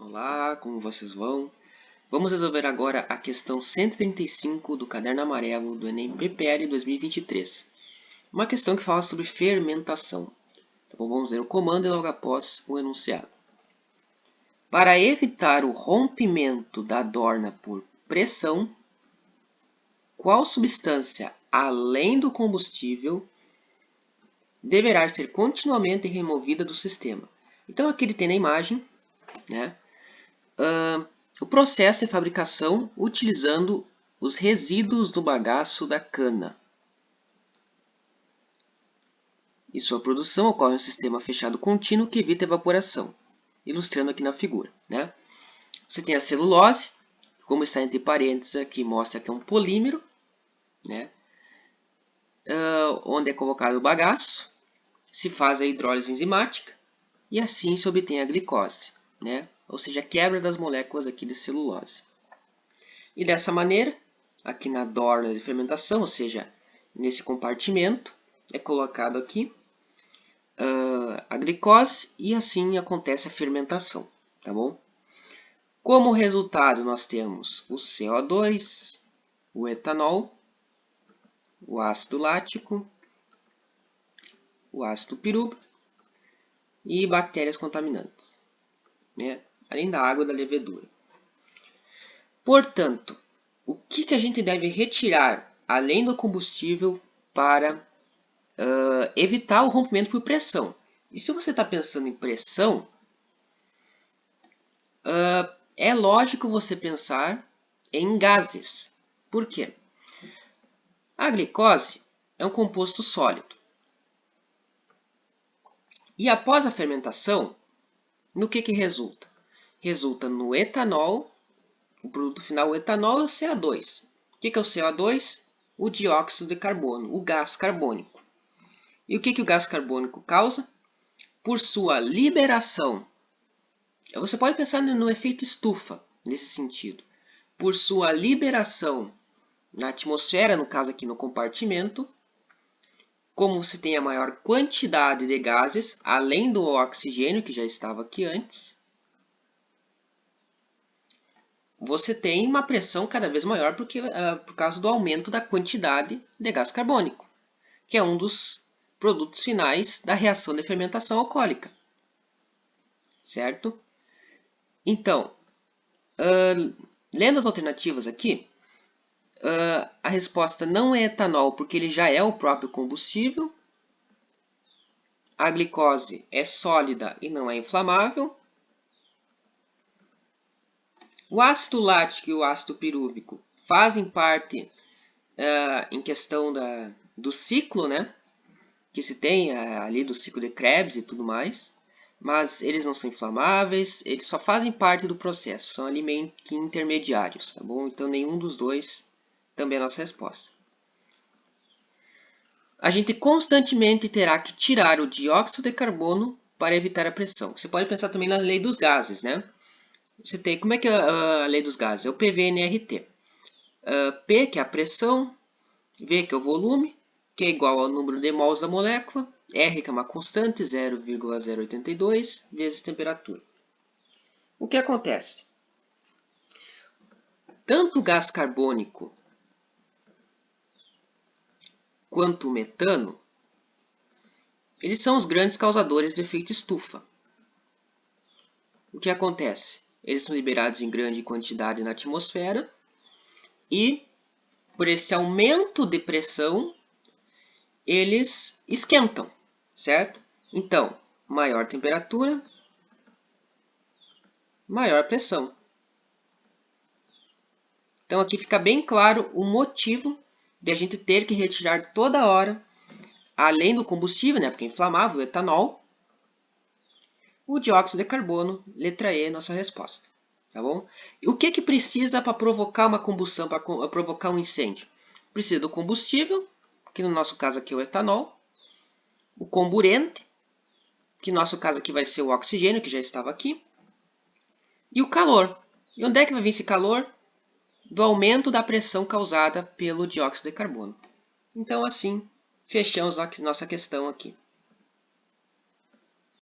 Olá, como vocês vão? Vamos resolver agora a questão 135 do Caderno Amarelo do Enem PPL 2023. Uma questão que fala sobre fermentação. Então vamos ler o comando e logo após o enunciado. Para evitar o rompimento da dorna por pressão, qual substância, além do combustível, deverá ser continuamente removida do sistema? Então aqui ele tem na imagem, né? O processo de fabricação utilizando os resíduos do bagaço da cana. E sua produção ocorre em um sistema fechado contínuo que evita evaporação, ilustrando aqui na figura, né? Você tem a celulose, como está entre parênteses aqui, mostra que é um polímero, né? Onde é colocado o bagaço, se faz a hidrólise enzimática e assim se obtém a glicose, né? Ou seja, a quebra das moléculas aqui de celulose. E dessa maneira, aqui na dorna de fermentação, ou seja, nesse compartimento, é colocado aqui a glicose e assim acontece a fermentação, tá bom? Como resultado, nós temos o CO2, o etanol, o ácido lático, o ácido pirúvico e bactérias contaminantes, né? Além da água da levedura. Portanto, o que a gente deve retirar além do combustível para evitar o rompimento por pressão? E se você está pensando em pressão, é lógico você pensar em gases. Por quê? A glicose é um composto sólido. E após a fermentação, no que resulta? Resulta no etanol, o produto final, o etanol é o CO2. O que é o CO2? O dióxido de carbono, o gás carbônico. E o que o gás carbônico causa? Por sua liberação. Você pode pensar no efeito estufa, nesse sentido. Por sua liberação na atmosfera, no caso aqui no compartimento, como você tem a maior quantidade de gases, além do oxigênio, que já estava aqui antes, você tem uma pressão cada vez maior por causa do aumento da quantidade de gás carbônico, que é um dos produtos finais da reação de fermentação alcoólica. Certo? Então, lendo as alternativas aqui, a resposta não é etanol, porque ele já é o próprio combustível. A glicose é sólida e não é inflamável. O ácido lático e o ácido pirúvico fazem parte em questão do ciclo, né? Que se tem ali do ciclo de Krebs e tudo mais. Mas eles não são inflamáveis, eles só fazem parte do processo, são ali meio que intermediários, tá bom? Então nenhum dos dois também é a nossa resposta. A gente constantemente terá que tirar o dióxido de carbono para evitar a pressão. Você pode pensar também na lei dos gases, né? Você tem, como é que é a lei dos gases? É o PV-NRT. P, que é a pressão, V, que é o volume, que é igual ao número de mols da molécula, R, que é uma constante, 0,082, vezes temperatura. O que acontece? Tanto o gás carbônico quanto o metano, eles são os grandes causadores do efeito estufa. O que acontece? Eles são liberados em grande quantidade na atmosfera e, por esse aumento de pressão, eles esquentam, certo? Então, maior temperatura, maior pressão. Então, aqui fica bem claro o motivo de a gente ter que retirar toda hora, além do combustível, né, porque é inflamável, o etanol, o dióxido de carbono, letra E, nossa resposta. Tá bom? E o que precisa para provocar uma combustão, para provocar um incêndio? Precisa do combustível, que no nosso caso aqui é o etanol, o comburente, que no nosso caso aqui vai ser o oxigênio, que já estava aqui, e o calor. E onde é que vai vir esse calor? Do aumento da pressão causada pelo dióxido de carbono. Então, assim, fechamos a nossa questão aqui.